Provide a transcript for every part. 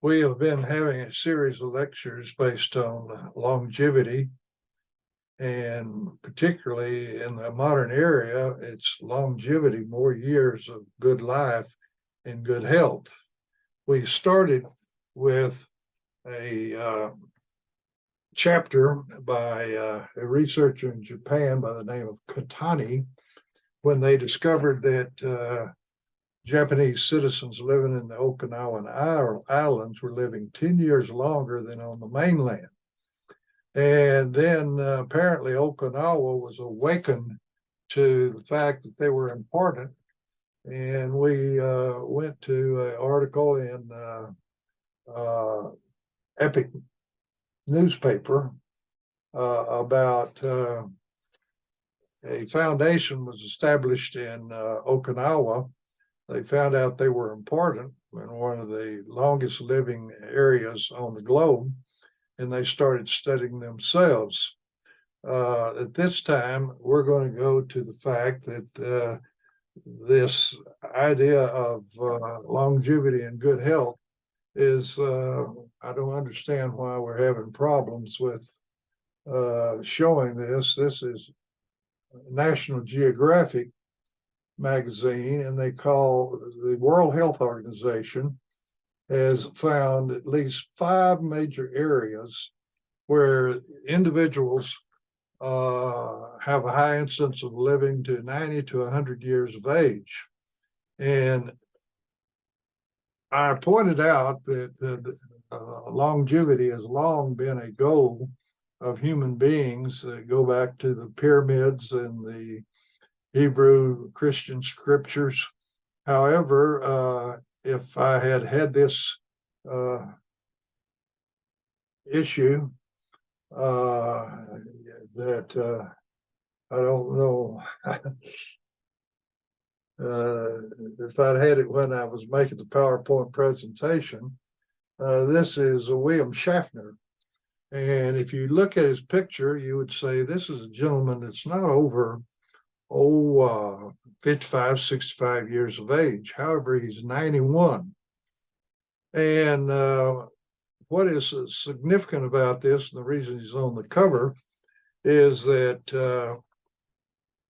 We have been having a series of lectures based on longevity, and particularly in the modern area, it's longevity, more years of good life and good health. We started with a chapter by a researcher in Japan by the name of Katani, when they discovered that Japanese citizens living in the Okinawan Islands were living 10 years longer than on the mainland. And then apparently Okinawa was awakened to the fact that they were important. And we went to an article in Epic newspaper about a foundation was established in Okinawa. They found out they were important in one of the longest living areas on the globe, and they started studying themselves. At this time, we're going to go to the fact that this idea of longevity and good health is, I don't understand why we're having problems with showing this. This is National Geographic magazine, and they call the World Health Organization has found at least 5 major areas where individuals have a high incidence of living to 90 to 100 years of age. And I pointed out that longevity has long been a goal of human beings that go back to the pyramids and the Hebrew Christian scriptures. However, if I had had this issue, that I don't know if I'd had it when I was making the PowerPoint presentation. This is William Schaffner. And if you look at his picture, you would say this is a gentleman that's not over 55, 65 years of age. However, he's 91. And what is significant about this, and the reason he's on the cover, is that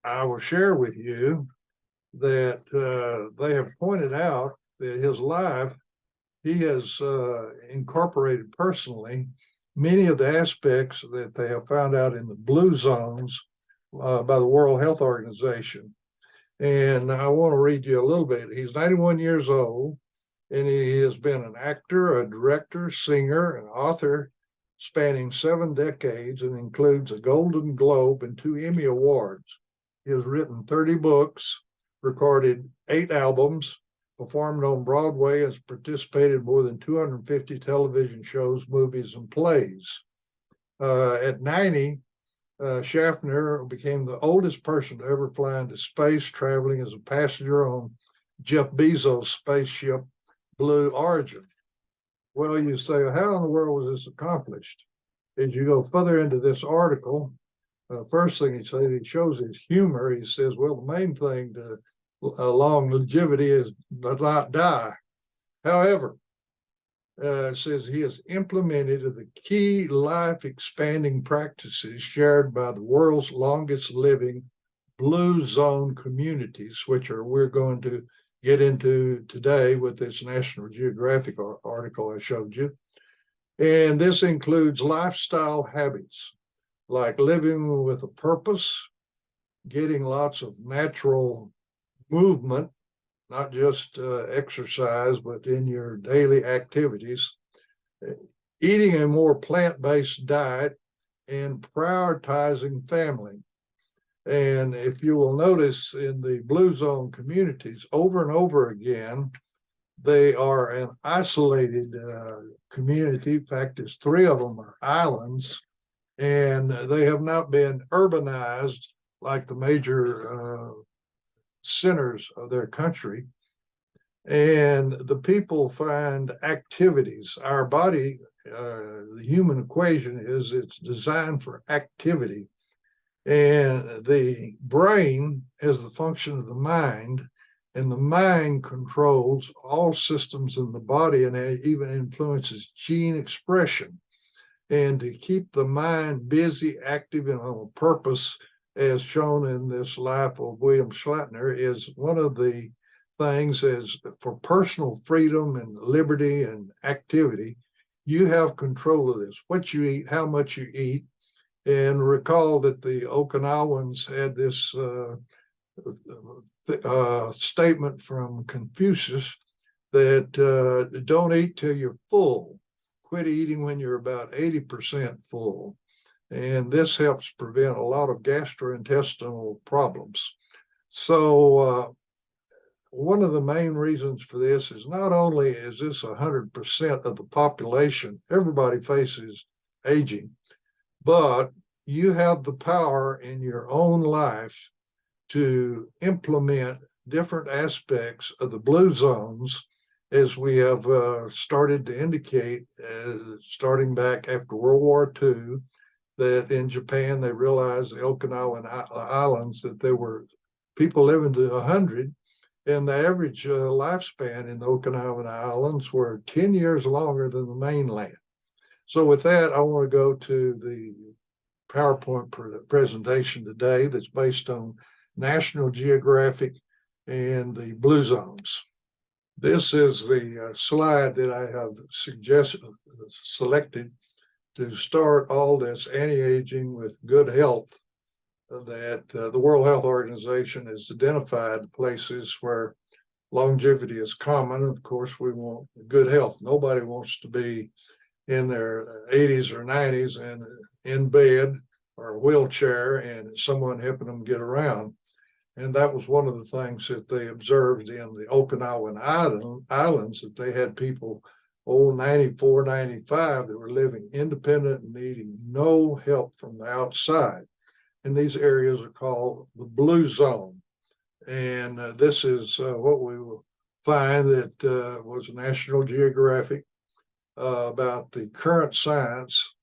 I will share with you that they have pointed out that his life, he has incorporated personally many of the aspects that they have found out in the blue zones by the World Health Organization. And I want to read you a little bit. He's 91 years old, and he has been an actor, a director, singer, and author spanning 7 decades, and includes a Golden Globe and 2 Emmy Awards. He has written 30 books, recorded 8 albums, performed on Broadway, has participated in more than 250 television shows, movies, and plays. At 90, Schaffner became the oldest person to ever fly into space, traveling as a passenger on Jeff Bezos' spaceship Blue Origin. Well, you say, how in the world was this accomplished? As you go further into this article, first thing he says, he shows his humor. He says, well, the main thing to longevity is to not die. However, it says he has implemented the key life expanding practices shared by the world's longest living blue zone communities, which are we're going to get into today with this National Geographic article I showed you. And this includes lifestyle habits like living with a purpose, getting lots of natural movement, not just exercise, but in your daily activities, eating a more plant-based diet, and prioritizing family. And if you will notice in the blue zone communities, over and over again, they are an isolated community. In fact, there's 3 of them are islands, and they have not been urbanized like the major centers of their country. And the people find activities. Our body, the human equation is it's designed for activity. And the brain is the function of the mind, And the mind controls all systems in the body, and it even influences gene expression. And to keep the mind busy, active, and on purpose, as shown in this life of William Shatner, is one of the things as for personal freedom and liberty and activity. You have control of this, what you eat, how much you eat. And recall that the Okinawans had this statement from Confucius that don't eat till you're full. Quit eating when you're about 80% full. And this helps prevent a lot of gastrointestinal problems. So one of the main reasons for this is not only is this 100% of the population, everybody faces aging, but you have the power in your own life to implement different aspects of the blue zones, as we have started to indicate, starting back after World War II, that in Japan they realized the Okinawan Islands that there were people living to 100, and the average lifespan in the Okinawan Islands were 10 years longer than the mainland. So with that, I want to go to the PowerPoint presentation today that's based on National Geographic and the blue zones. This is the slide that I have selected to start all this anti-aging with good health that the World Health Organization has identified places where longevity is common. Of course, we want good health. Nobody wants to be in their 80s or 90s and in bed or a wheelchair and someone helping them get around. And that was one of the things that they observed in the Okinawan Islands, that they had people, 94, 95, that were living independent and needing no help from the outside. And these areas are called the blue zone. And this is what we will find that was National Geographic about the current science.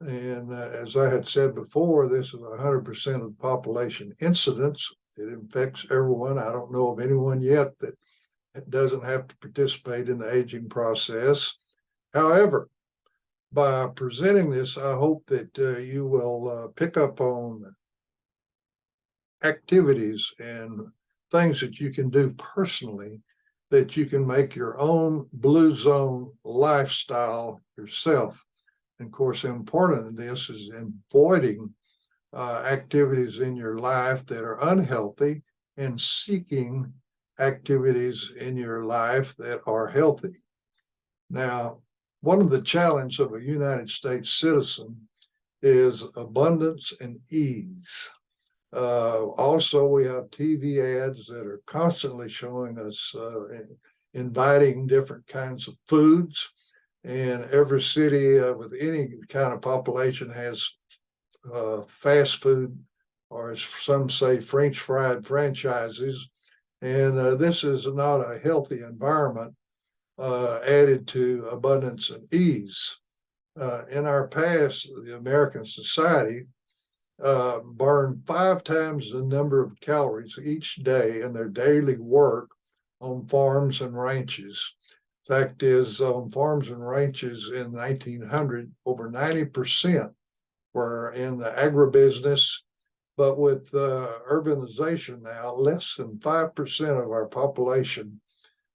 And as I had said before, this is 100% of the population incidence. It infects everyone. I don't know of anyone yet that doesn't have to participate in the aging process. However, by presenting this, I hope that you will pick up on activities and things that you can do personally, that you can make your own blue zone lifestyle yourself. And of course, important in this is avoiding activities in your life that are unhealthy and seeking activities in your life that are healthy. Now, one of the challenges of a United States citizen is abundance and ease. Also, we have TV ads that are constantly showing us inviting different kinds of foods, and every city with any kind of population has fast food, or as some say, French fried franchises. And this is not a healthy environment added to abundance and ease. In our past, the American society burned 5 times the number of calories each day in their daily work on farms and ranches. Fact is, on farms and ranches in 1900, over 90% were in the agribusiness, but with urbanization now, less than 5% of our population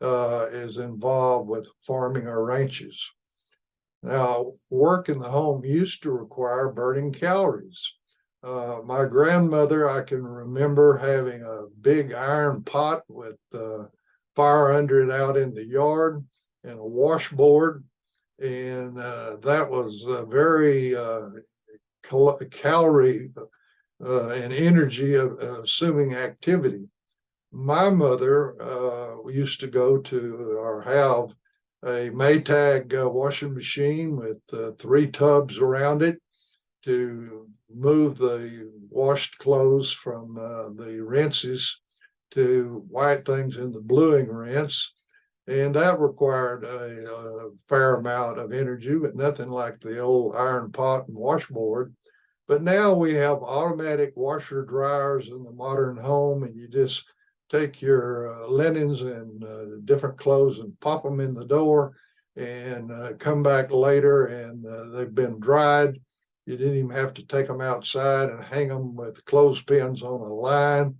is involved with farming or ranches. Now, work in the home used to require burning calories. My grandmother, I can remember having a big iron pot with fire under it out in the yard and a washboard, and that was very calorie and energy assuming activity. My mother used to go to or have a Maytag washing machine with 3 tubs around it to move the washed clothes from the rinses to white things in the bluing rinse. And that required a fair amount of energy, but nothing like the old iron pot and washboard. But now we have automatic washer dryers in the modern home, and you just take your linens and different clothes and pop them in the door and come back later and they've been dried. You didn't even have to take them outside and hang them with clothespins on a line,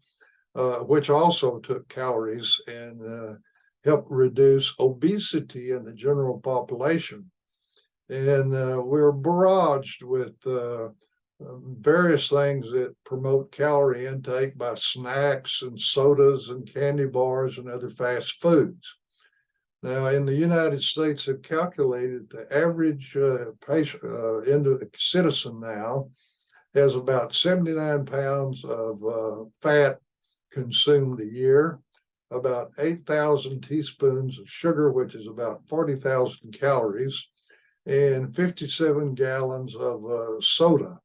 which also took calories and helped reduce obesity in the general population. And we're barraged with various things that promote calorie intake by snacks and sodas and candy bars and other fast foods. Now, in the United States, have calculated the average citizen now has about 79 pounds of fat consumed a year, about 8,000 teaspoons of sugar, which is about 40,000 calories, and 57 gallons of soda,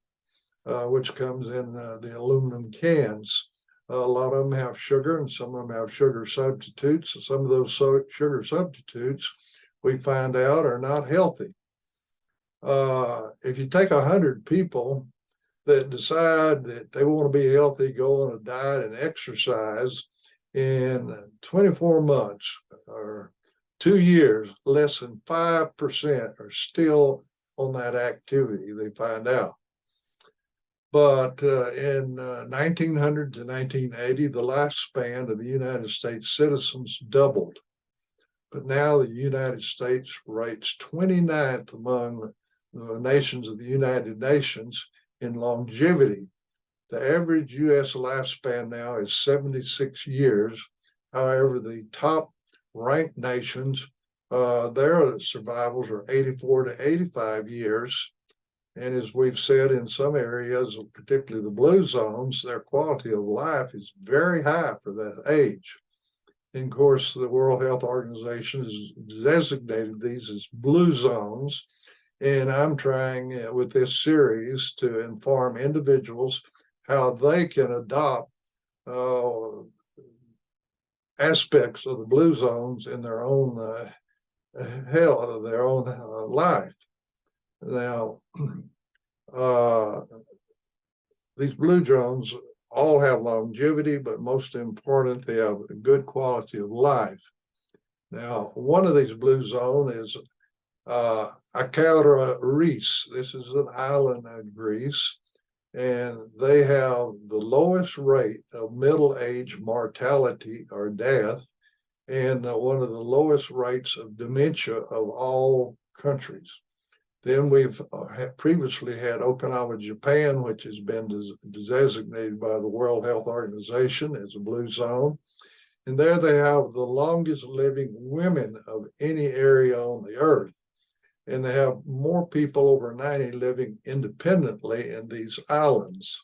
which comes in the aluminum cans. A lot of them have sugar and some of them have sugar substitutes. Some of those sugar substitutes we find out are not healthy. If you take 100 people that decide that they want to be healthy, go on a diet and exercise, in 24 months or 2 years, less than 5% are still on that activity, they find out. But in 1900 to 1980, the lifespan of the United States citizens doubled. But now the United States rates 29th among the nations of the United Nations in longevity. The average U.S. lifespan now is 76 years. However, the top ranked nations, their survivals are 84 to 85 years. And as we've said, in some areas, particularly the blue zones, their quality of life is very high for that age. And of course, the World Health Organization has designated these as blue zones. And I'm trying with this series to inform individuals how they can adopt aspects of the blue zones in their own health, their own life. Now, these blue zones all have longevity, but most important, they have a good quality of life. Now, one of these blue zones is Okinawan Islands. This is an island in Greece, and they have the lowest rate of middle-age mortality or death, and one of the lowest rates of dementia of all countries. Then we've previously had Okinawa, Japan, which has been designated by the World Health Organization as a blue zone. And there they have the longest living women of any area on the earth. And they have more people over 90 living independently in these islands.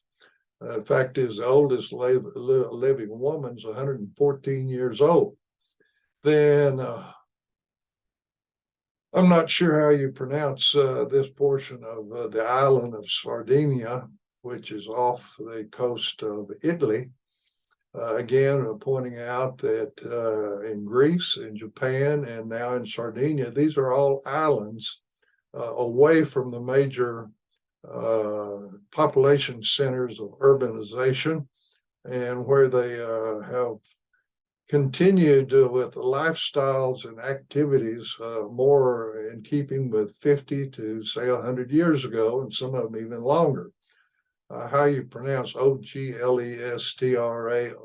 In fact, the oldest living woman is 114 years old. Then I'm not sure how you pronounce this portion of the island of Sardinia, which is off the coast of Italy. Again, pointing out that in Greece, in Japan, and now in Sardinia, these are all islands away from the major population centers of urbanization, and where they have continued with lifestyles and activities more in keeping with 50 to say 100 years ago, and some of them even longer. How you pronounce Oglestra,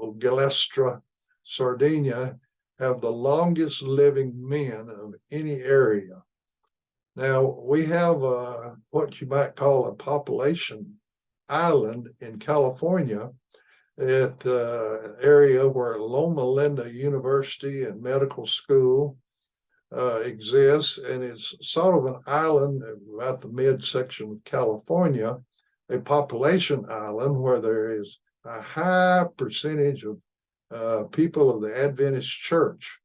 Oglestra, Sardinia, have the longest living men of any area. Now, we have what you might call a population island in California, at area where Loma Linda University and Medical School exists, and it's sort of an island about the midsection of California, a population island where there is a high percentage of people of the Adventist Church,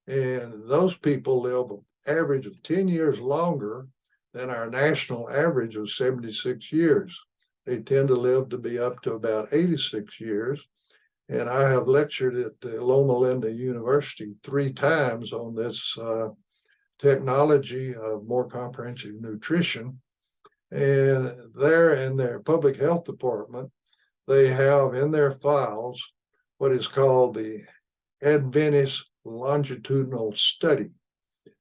and those people live an average of 10 years longer than our national average of 76 years. They tend to live to be up to about 86 years. And I have lectured at the Loma Linda University 3 times on this technology of more comprehensive nutrition. And there in their public health department, they have in their files what is called the Adventist longitudinal study.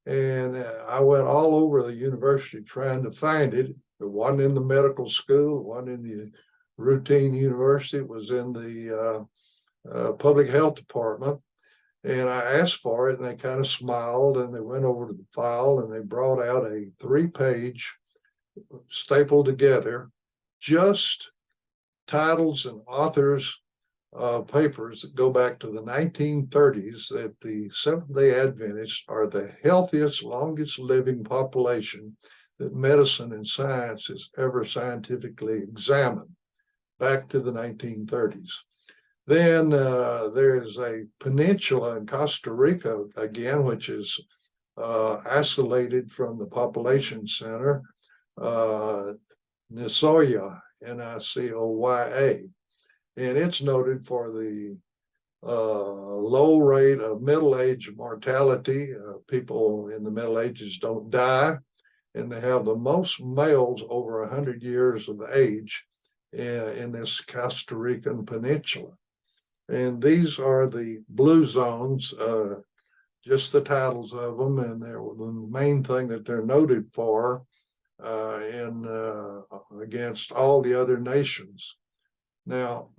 And I went all over the university trying to find it. It wasn't in the medical school, it wasn't in the routine university, it was in the public health department. And I asked for it, and they kind of smiled, and they went over to the file, and they brought out a 3-page stapled together, just titles and authors papers that go back to the 1930s, that the Seventh-day Adventists are the healthiest, longest living population that medicine and science has ever scientifically examined, back to the 1930s. Then there's a peninsula in Costa Rica, again, which is isolated from the population center, Nicoya, Nicoya, and it's noted for the low rate of middle-age mortality. People in the Middle Ages don't die, and they have the most males over 100 years of age in this Costa Rican peninsula. And these are the blue zones, just the titles of them, and they're the main thing that they're noted for against all the other nations. Now,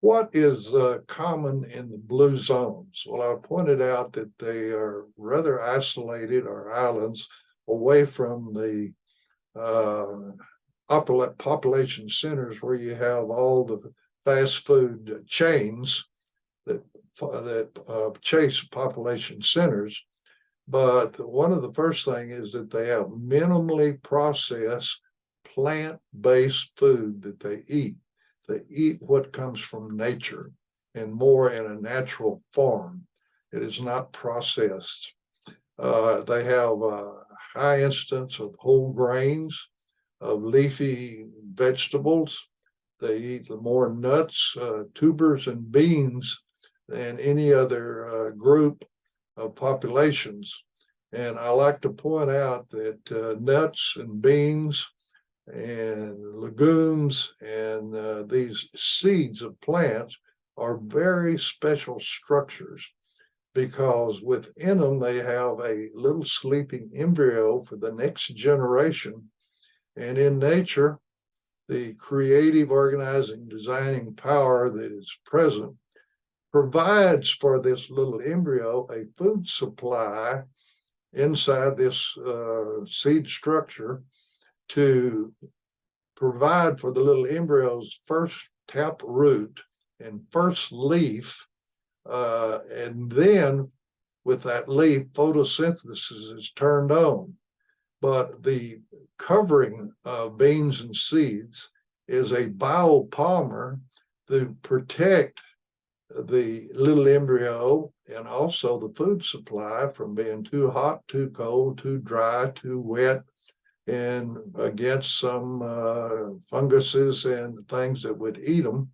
what is common in the blue zones? Well, I pointed out that they are rather isolated, or islands, away from the population centers where you have all the fast food chains that chase population centers. But one of the first things is that they have minimally processed plant-based food that they eat. They eat what comes from nature, and more in a natural form. It is not processed. They have a high instance of whole grains, of leafy vegetables. They eat more nuts, tubers, and beans than any other group of populations. And I like to point out that nuts and beans and legumes and these seeds of plants are very special structures, because within them they have a little sleeping embryo for the next generation. And in nature, the creative, organizing, designing power that is present provides for this little embryo a food supply inside this seed structure to provide for the little embryo's first tap root and first leaf. And then with that leaf, photosynthesis is turned on. But the covering of beans and seeds is a biopolymer to protect the little embryo and also the food supply from being too hot, too cold, too dry, too wet, and against some funguses and things that would eat them.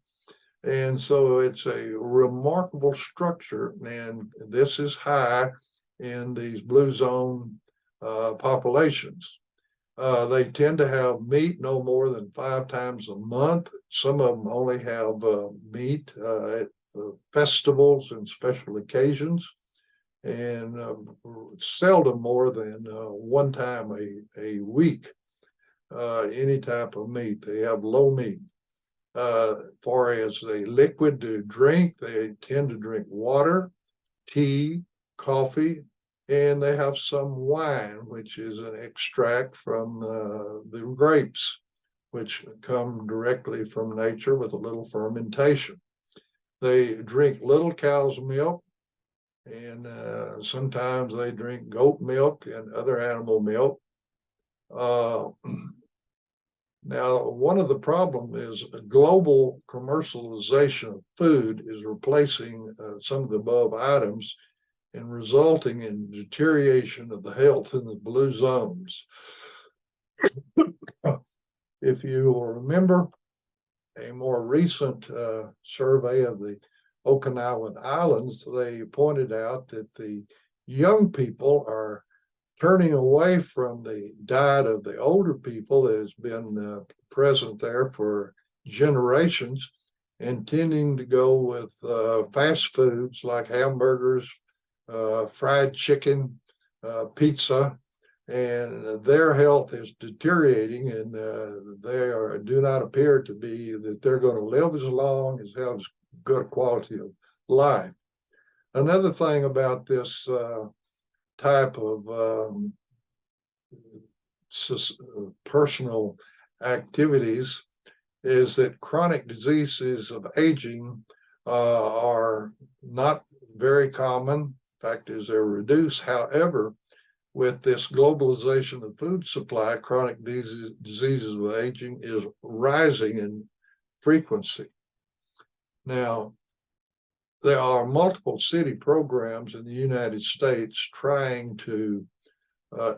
And so it's a remarkable structure, and this is high in these blue zone populations. They tend to have meat no more than 5 times a month. Some of them only have meat at festivals and special occasions, and seldom more than 1 time a week, any type of meat. They have low meat. Far as a liquid to drink, they tend to drink water, tea, coffee, and they have some wine, which is an extract from the grapes, which come directly from nature with a little fermentation. They drink little cow's milk, and sometimes they drink goat milk and other animal milk. Now, one of the problems is global commercialization of food is replacing some of the above items and resulting in deterioration of the health in the blue zones. If you will remember, a more recent survey of the Okinawan Islands, they pointed out that the young people are turning away from the diet of the older people that has been present there for generations, and tending to go with fast foods like hamburgers, fried chicken, pizza, and their health is deteriorating, and do not appear to be that they're going to live as long, have as good a quality of life. Another thing about this type of personal activities is that chronic diseases of aging are not very common. In fact, as they're reduced. However, with this globalization of food supply, chronic diseases of aging is rising in frequency. Now, there are multiple city programs in the United States trying to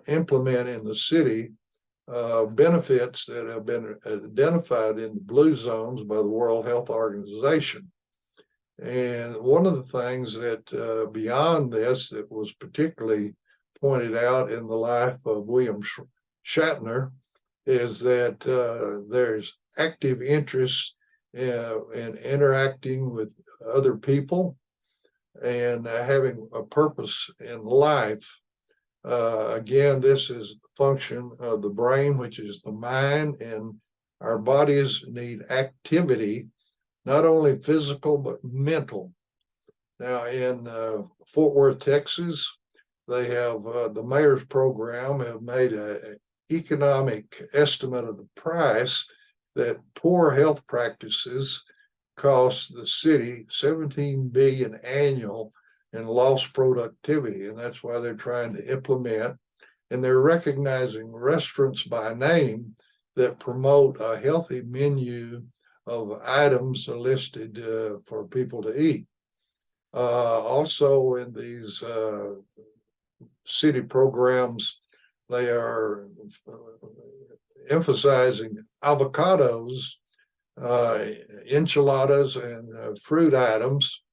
implement in the city benefits that have been identified in the blue zones by the World Health Organization. And one of the things that beyond this that was particularly pointed out in the life of William Shatner is that there's active interest in interacting with other people and having a purpose in life. Again, this is a function of the brain, which is the mind, and our bodies need activity, not only physical, but mental. Now, in Fort Worth, Texas, they have the mayor's program have made an economic estimate of the price that poor health practices cost the city $17 billion annual in lost productivity, and that's why they're trying to implement, and they're recognizing restaurants by name that promote a healthy menu of items listed for people to eat. Also in these city programs, they are emphasizing avocados, enchiladas, and fruit items,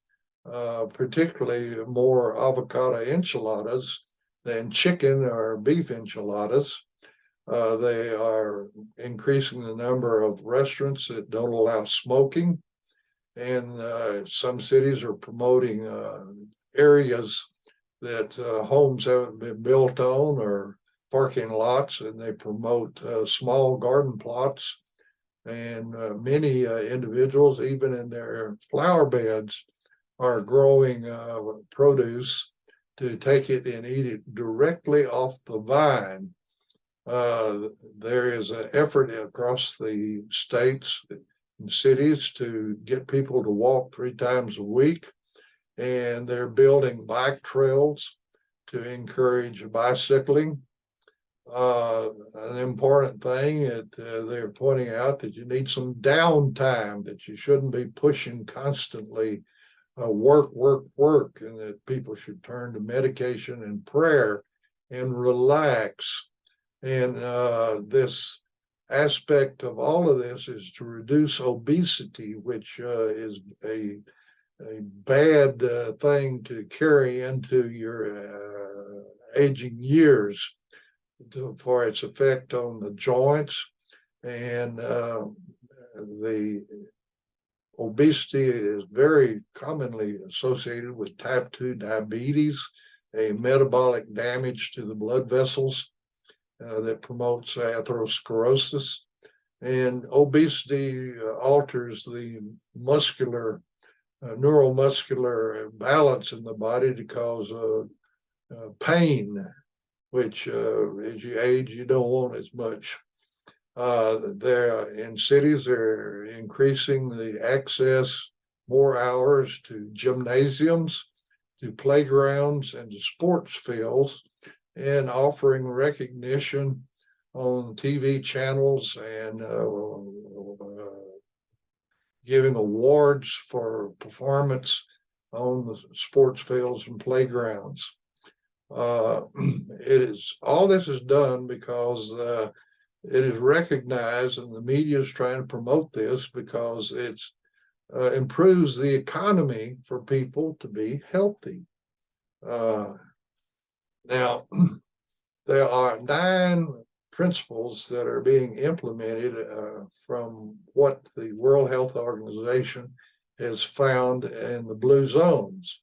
particularly more avocado enchiladas than chicken or beef enchiladas. They are increasing the number of restaurants that don't allow smoking, and some cities are promoting areas that homes haven't been built on or parking lots, and they promote small garden plots. And many individuals, even in their flower beds, are growing produce to take it and eat it directly off the vine. There is an effort across the states and cities to get people to walk 3 times a week, and they're building bike trails to encourage bicycling. An important thing that they're pointing out that you need some downtime, that you shouldn't be pushing constantly work, and that people should turn to medication and prayer and relax. And this aspect of all of this is to reduce obesity, which is a bad thing to carry into your aging years, for its effect on the joints. And the obesity is very commonly associated with type 2 diabetes, a metabolic damage to the blood vessels that promotes atherosclerosis. And obesity alters the neuromuscular balance in the body to cause pain, which as you age, you don't want as much. There in cities, they're increasing the access, more hours to gymnasiums, to playgrounds, and to sports fields, and offering recognition on TV channels and giving awards for performance on the sports fields and playgrounds. All this is done because it is recognized, and the media is trying to promote this because it improves the economy for people to be healthy. Now, there are 9 principles that are being implemented from what the World Health Organization has found in the blue zones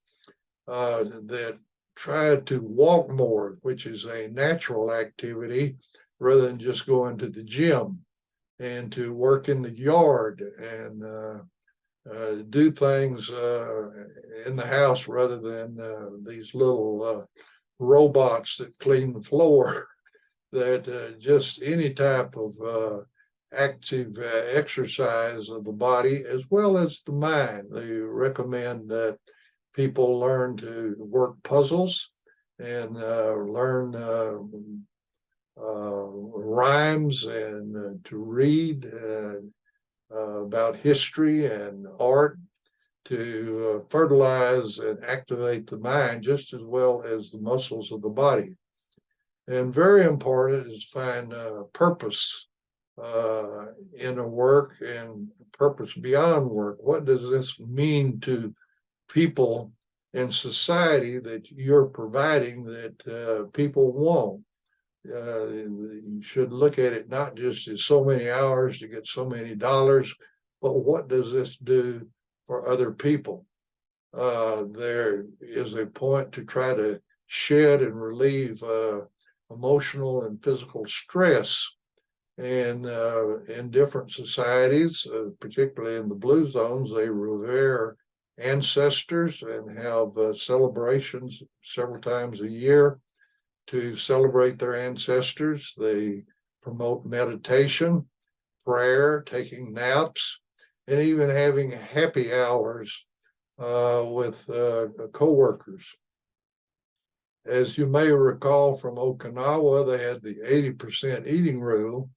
that try to walk more, which is a natural activity, rather than just going to the gym, and to work in the yard and do things in the house rather than these little robots that clean the floor. That just any type of active exercise of the body as well as the mind. They recommend that people learn to work puzzles and learn rhymes and to read about history and art, to fertilize and activate the mind just as well as the muscles of the body. And very important is find purpose in a work and purpose beyond work. What does this mean to people in society that you're providing that people want? You should look at it not just as so many hours to get so many dollars, but what does this do for other people? There is a point to try to shed and relieve emotional and physical stress. And in different societies, particularly in the blue zones, they revere ancestors and have celebrations several times a year to celebrate their ancestors. They promote meditation, prayer, taking naps, and even having happy hours with coworkers. As you may recall from Okinawa, they had the 80% eating rule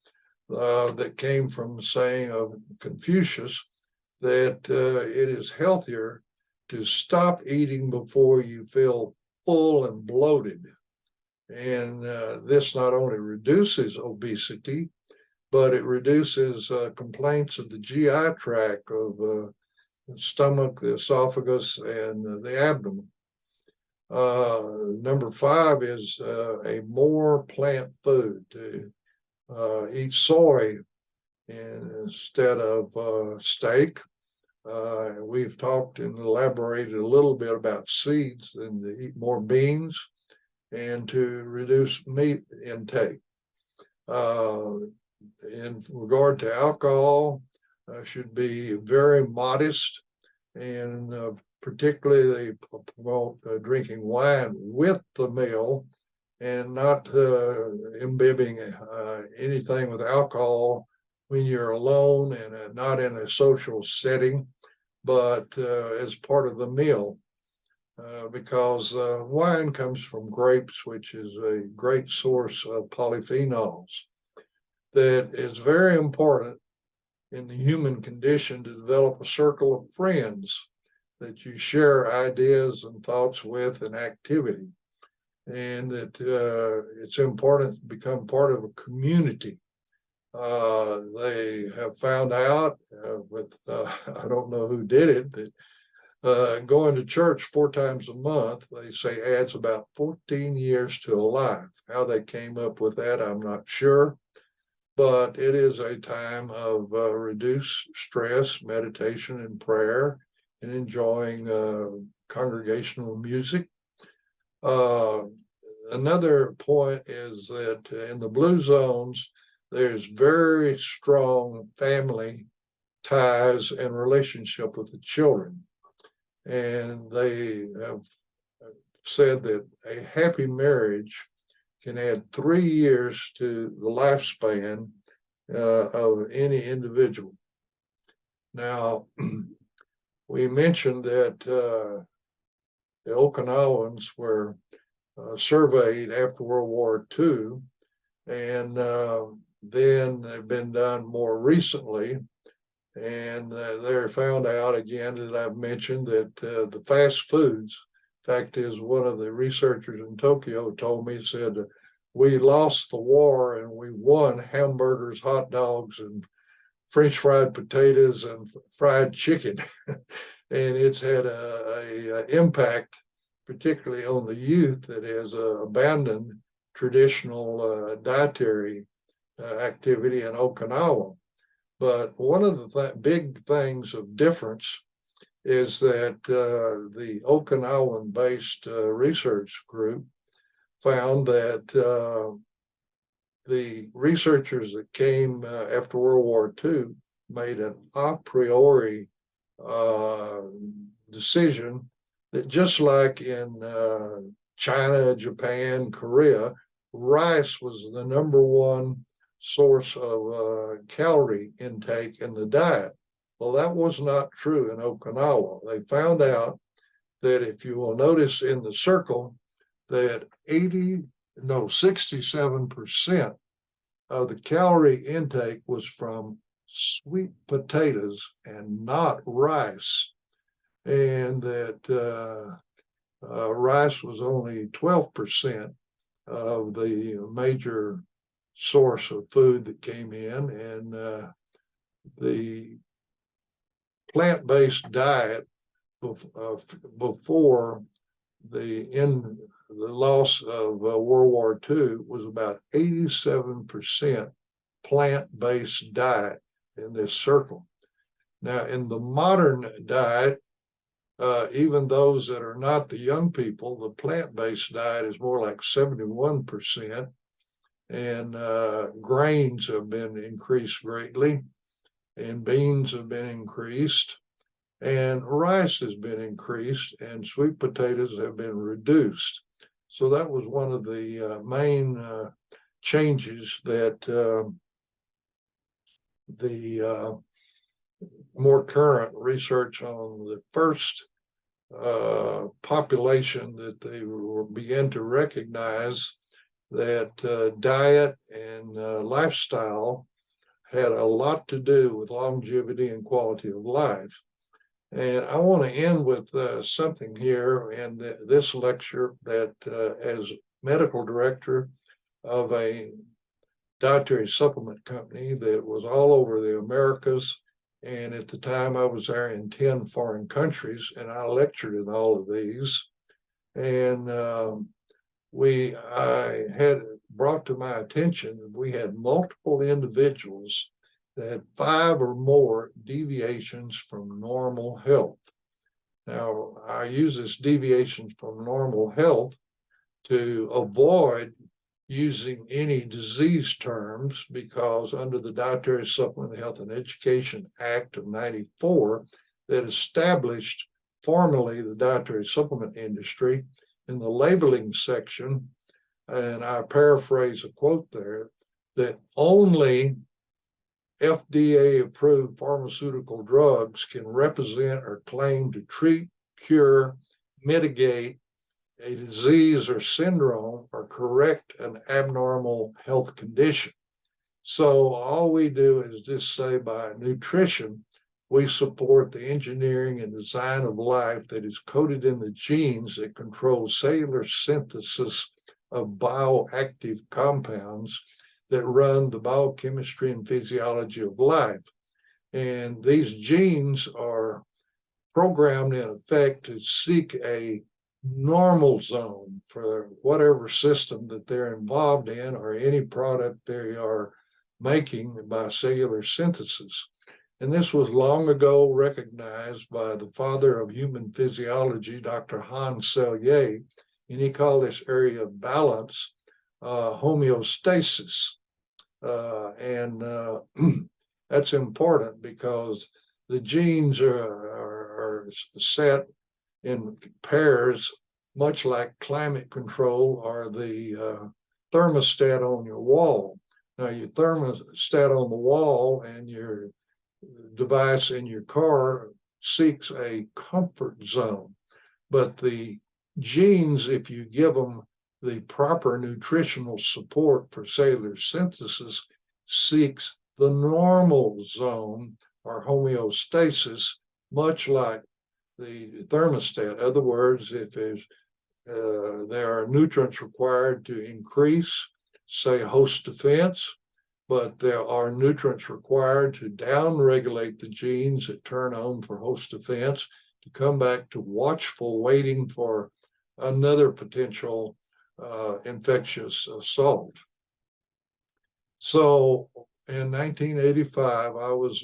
that came from the saying of Confucius that it is healthier to stop eating before you feel full and bloated. And this not only reduces obesity, but it reduces complaints of the GI tract, of the stomach, the esophagus, and the abdomen. Number 5 is a more plant food, to eat soy instead of steak. We've talked and elaborated a little bit about seeds and to eat more beans and to reduce meat intake. In regard to alcohol, should be very modest, and particularly they promote drinking wine with the meal and not imbibing anything with alcohol when you're alone and not in a social setting, but as part of the meal. Because wine comes from grapes, which is a great source of polyphenols. That is very important in the human condition to develop a circle of friends that you share ideas and thoughts with and activity. And that it's important to become part of a community. They have found out I don't know who did it, that going to church 4 times a month, they say adds about 14 years to a life. How they came up with that, I'm not sure. But it is a time of reduced stress, meditation, and prayer, and enjoying congregational music. Another point is that in the blue zones, there's very strong family ties and relationship with the children. And they have said that a happy marriage can add 3 years to the lifespan of any individual. Now, we mentioned that the Okinawans were surveyed after World War II, and then they've been done more recently. And they found out again that I've mentioned that the fast foods, in fact, is one of the researchers in Tokyo told me, said, we lost the war and we won hamburgers, hot dogs, and French fried potatoes and fried chicken. And it's had a impact, particularly on the youth that has abandoned traditional dietary activity in Okinawa. But one of the big things of difference is that the Okinawan-based research group found that the researchers that came after World War II made an a priori decision that just like in China, Japan, Korea, rice was the #1 source of calorie intake in the diet. Well, that was not true in Okinawa. They found out that if you will notice in the circle that 67% of the calorie intake was from sweet potatoes and not rice, and that rice was only 12% of the major source of food that came in, and the plant-based diet before the loss of World War II was about 87% plant-based diet in this circle. Now, in the modern diet, even those that are not the young people, the plant-based diet is more like 71%, and grains have been increased greatly, and beans have been increased, and rice has been increased, and sweet potatoes have been reduced. So that was one of the main changes that the more current research on the first population that they began to recognize that diet and lifestyle had a lot to do with longevity and quality of life. And I want to end with something here in this lecture that as medical director of a dietary supplement company that was all over the Americas, and at the time I was there in 10 foreign countries, and I lectured in all of these. And I had brought to my attention that we had multiple individuals that had 5 or more deviations from normal health. Now, I use this deviations from normal health to avoid using any disease terms, because under the Dietary Supplement Health and Education Act of '94 that established formally the dietary supplement industry, in the labeling section, and I paraphrase a quote there, that only FDA-approved pharmaceutical drugs can represent or claim to treat, cure, mitigate a disease or syndrome or correct an abnormal health condition. So all we do is just say by nutrition, we support the engineering and design of life that is coded in the genes that control cellular synthesis of bioactive compounds that run the biochemistry and physiology of life. And these genes are programmed in effect to seek a normal zone for whatever system that they're involved in or any product they are making by cellular synthesis. And this was long ago recognized by the father of human physiology, Dr. Hans Selye, and he called this area of balance homeostasis. That's important because the genes are set in pairs, much like climate control or the thermostat on your wall. Now, your thermostat on the wall and your device in your car seeks a comfort zone, but the genes, if you give them the proper nutritional support for cellular synthesis, seeks the normal zone or homeostasis, much like the thermostat. In other words, if there are nutrients required to increase, say, host defense, but there are nutrients required to downregulate the genes that turn on for host defense, to come back to watchful waiting for another potential infectious assault. So in 1985, I was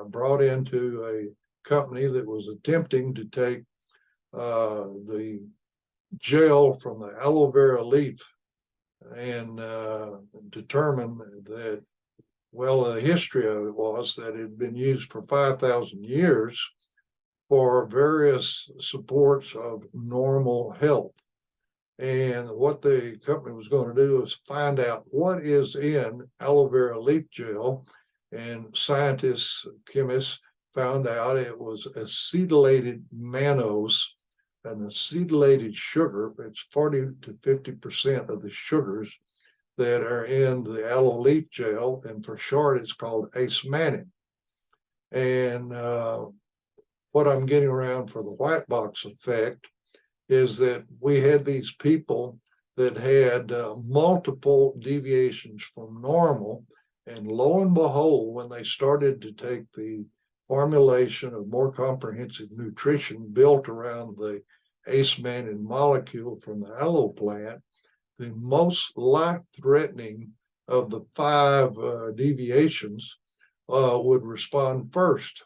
brought into a company that was attempting to take the gel from the aloe vera leaf and determine that, well, the history of it was that it had been used for 5,000 years for various supports of normal health. And what the company was going to do is find out what is in aloe vera leaf gel. And scientists, chemists found out it was acetylated mannose, an acetylated sugar. It's 40 to 50% of the sugars that are in the aloe leaf gel. And for short, it's called acemannan. And what I'm getting around for the white box effect is that we had these people that had multiple deviations from normal. And lo and behold, when they started to take the formulation of more comprehensive nutrition built around the acemannan molecule from the aloe plant, the most life-threatening of the 5 deviations would respond first.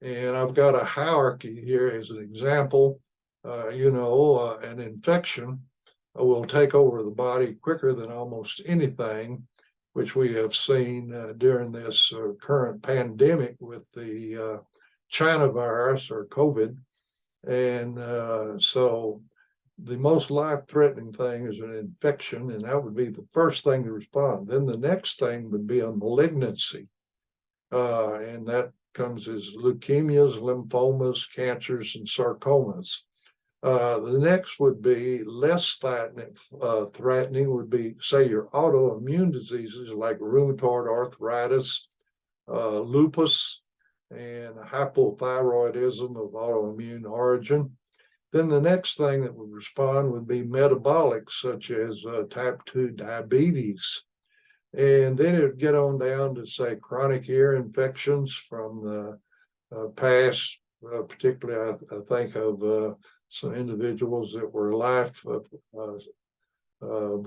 And I've got a hierarchy here as an example. An infection will take over the body quicker than almost anything, which we have seen during this current pandemic with the China virus or COVID. And so the most life-threatening thing is an infection, and that would be the first thing to respond. Then the next thing would be a malignancy, and that comes as leukemias, lymphomas, cancers, and sarcomas. The next would be less threatening would be, say, your autoimmune diseases like rheumatoid arthritis, lupus, and hypothyroidism of autoimmune origin. Then the next thing that would respond would be metabolic, such as type 2 diabetes. And then it would get on down to, say, chronic ear infections from the past, particularly I think of some individuals that were life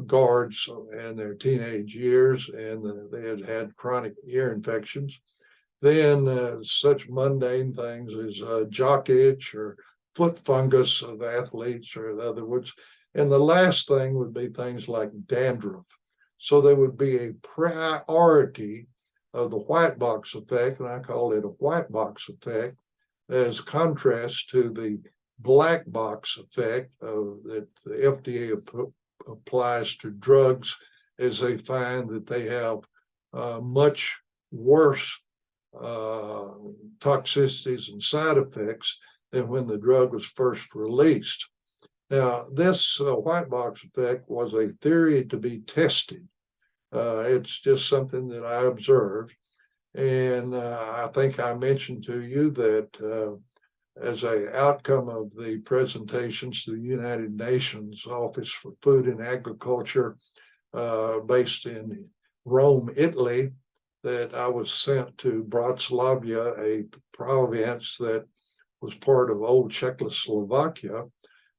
guards in their teenage years, and they had had chronic ear infections. Then such mundane things as jock itch or foot fungus of athletes, or in other words. And the last thing would be things like dandruff. So there would be a priority of the white box effect, and I call it a white box effect, as contrast to the black box effect that the FDA applies to drugs, as they find that they have much worse toxicities and side effects than when the drug was first released. Now, this white box effect was a theory to be tested. It's just something that I observed. And I think I mentioned to you that as an outcome of the presentations to the United Nations Office for Food and Agriculture based in Rome, Italy, that I was sent to Bratislava, a province that was part of old Czechoslovakia,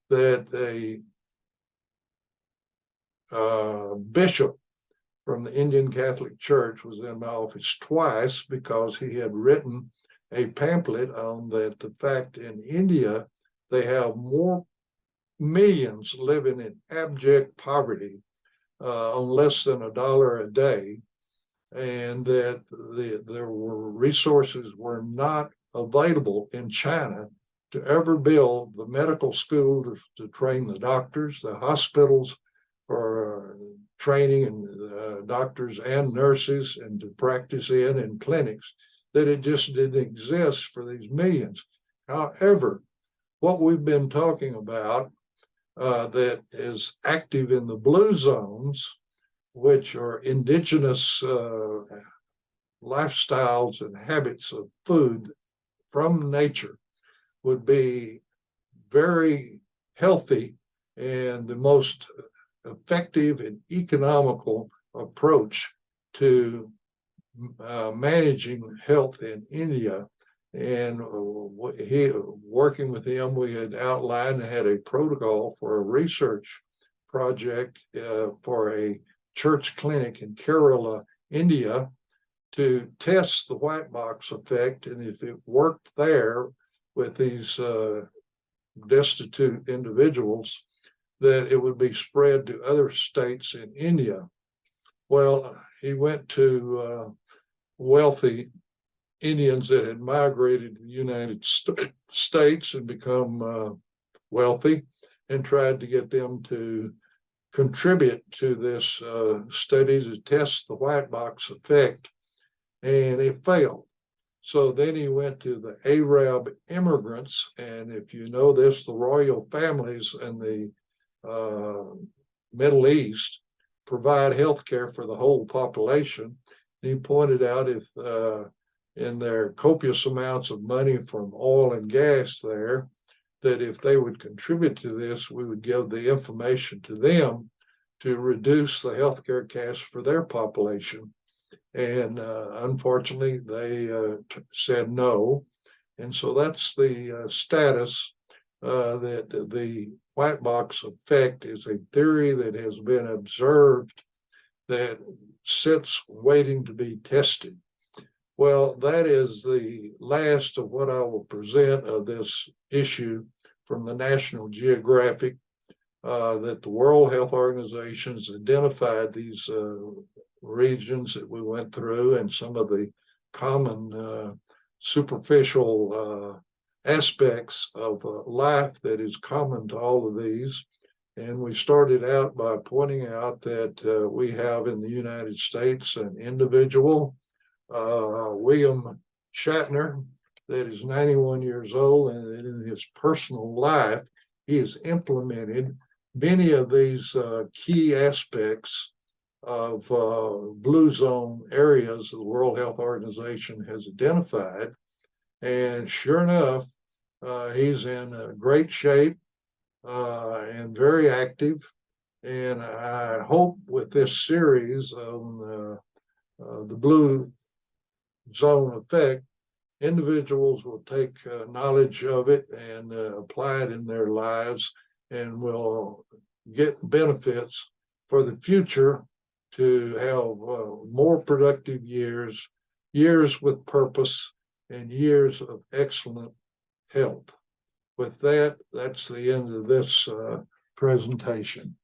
that a bishop from the Indian Catholic Church was in my office twice because he had written a pamphlet on that the fact in India they have more millions living in abject poverty on less than $1 a day, and that there were resources were not available in China to ever build the medical school to train the doctors, the hospitals for training and doctors and nurses and to practice in, and clinics, that it just didn't exist for these millions. However, what we've been talking about that is active in the blue zones, which are indigenous lifestyles and habits of food from nature, would be very healthy and the most effective and economical approach to managing health in India. And working with him, we had outlined and had a protocol for a research project for a church clinic in Kerala, India to test the white box effect. And if it worked there with these destitute individuals, that it would be spread to other states in India. Well, he went to wealthy Indians that had migrated to the United States and become wealthy, and tried to get them to contribute to this study to test the white box effect, and it failed. So then he went to the Arab immigrants, and if you know this, the royal families in the Middle East provide health care for the whole population. And he pointed out if in their copious amounts of money from oil and gas there, that if they would contribute to this, we would give the information to them to reduce the healthcare costs for their population. And unfortunately, they said no. And so that's the status that the white box effect is a theory that has been observed that sits waiting to be tested. Well, that is the last of what I will present of this issue from the National Geographic, that the World Health Organization has identified these regions that we went through and some of the common superficial aspects of life that is common to all of these. And we started out by pointing out that we have in the United States an individual, William Shatner, that is 91 years old, and in his personal life, he has implemented many of these key aspects of blue zone areas the World Health Organization has identified. And sure enough, he's in great shape and very active. And I hope with this series on the blue zone effect, individuals will take knowledge of it and apply it in their lives, and will get benefits for the future to have more productive years, years with purpose, and years of excellent health. With that, that's the end of this presentation.